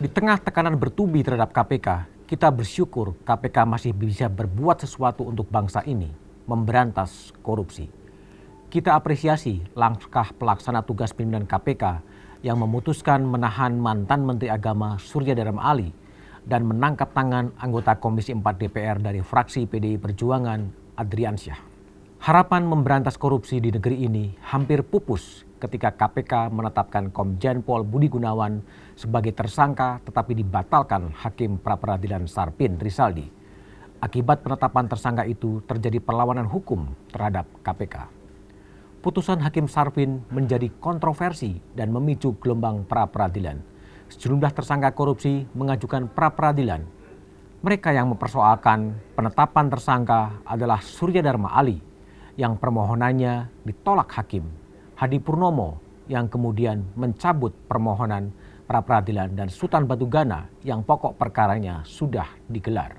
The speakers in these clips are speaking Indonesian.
Di tengah tekanan bertubi terhadap KPK, kita bersyukur KPK masih bisa berbuat sesuatu untuk bangsa ini, memberantas korupsi. Kita apresiasi langkah pelaksana tugas pimpinan KPK yang memutuskan menahan mantan Menteri Agama Surya Dharma Ali dan menangkap tangan anggota Komisi 4 DPR dari fraksi PDI Perjuangan Adriansyah. Harapan memberantas korupsi di negeri ini hampir pupus ketika KPK menetapkan Komjen Pol Budi Gunawan sebagai tersangka tetapi dibatalkan Hakim Pra-Peradilan Sarpin Risaldi. Akibat penetapan tersangka itu terjadi perlawanan hukum terhadap KPK. Putusan Hakim Sarpin menjadi kontroversi dan memicu gelombang pra-peradilan. Sejumlah tersangka korupsi mengajukan pra-peradilan. Mereka yang mempersoalkan penetapan tersangka adalah Surya Dharma Ali yang permohonannya ditolak Hakim, Hadi Purnomo yang kemudian mencabut permohonan pra-peradilan, dan Sultan Batu Gana yang pokok perkaranya sudah digelar.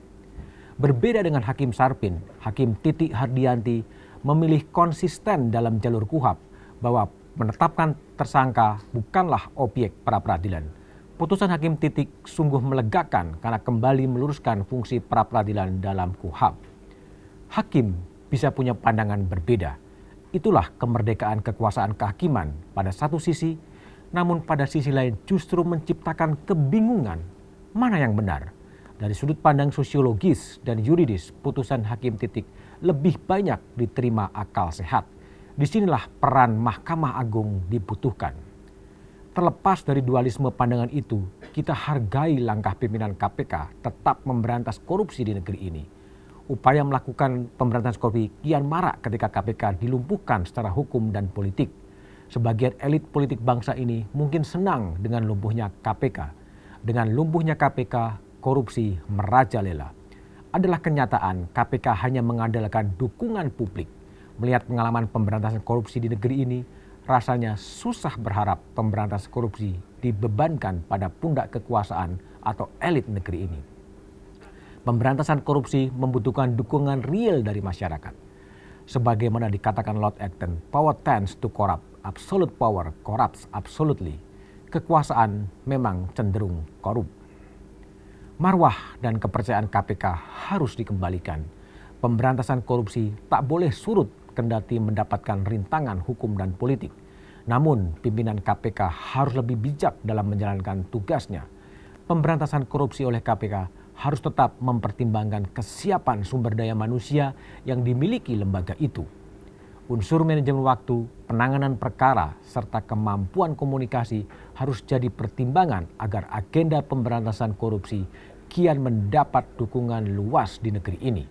Berbeda dengan Hakim Sarpin, Hakim Titi Hardianti memilih konsisten dalam jalur KUHAP bahwa menetapkan tersangka bukanlah objek pra-peradilan. Putusan Hakim Titi sungguh melegakan karena kembali meluruskan fungsi pra-peradilan dalam KUHAP. Hakim bisa punya pandangan berbeda. Itulah kemerdekaan kekuasaan kehakiman pada satu sisi, namun pada sisi lain justru menciptakan kebingungan mana yang benar. Dari sudut pandang sosiologis dan yuridis, putusan Hakim Titik lebih banyak diterima akal sehat. Disinilah peran Mahkamah Agung dibutuhkan. Terlepas dari dualisme pandangan itu, kita hargai langkah pimpinan KPK tetap memberantas korupsi di negeri ini. Upaya melakukan pemberantasan korupsi kian marak ketika KPK dilumpuhkan secara hukum dan politik. Sebagian elit politik bangsa ini mungkin senang dengan lumpuhnya KPK. Dengan lumpuhnya KPK, korupsi merajalela. Adalah kenyataan KPK hanya mengandalkan dukungan publik. Melihat pengalaman pemberantasan korupsi di negeri ini, rasanya susah berharap pemberantasan korupsi dibebankan pada pundak kekuasaan atau elit negeri ini. Pemberantasan korupsi membutuhkan dukungan real dari masyarakat. Sebagaimana dikatakan Lord Acton, power tends to corrupt, absolute power corrupts absolutely. Kekuasaan memang cenderung korup. Marwah dan kepercayaan KPK harus dikembalikan. Pemberantasan korupsi tak boleh surut kendati mendapatkan rintangan hukum dan politik. Namun pimpinan KPK harus lebih bijak dalam menjalankan tugasnya. Pemberantasan korupsi oleh KPK harus tetap mempertimbangkan kesiapan sumber daya manusia yang dimiliki lembaga itu. Unsur manajemen waktu, penanganan perkara, serta kemampuan komunikasi harus jadi pertimbangan agar agenda pemberantasan korupsi kian mendapat dukungan luas di negeri ini.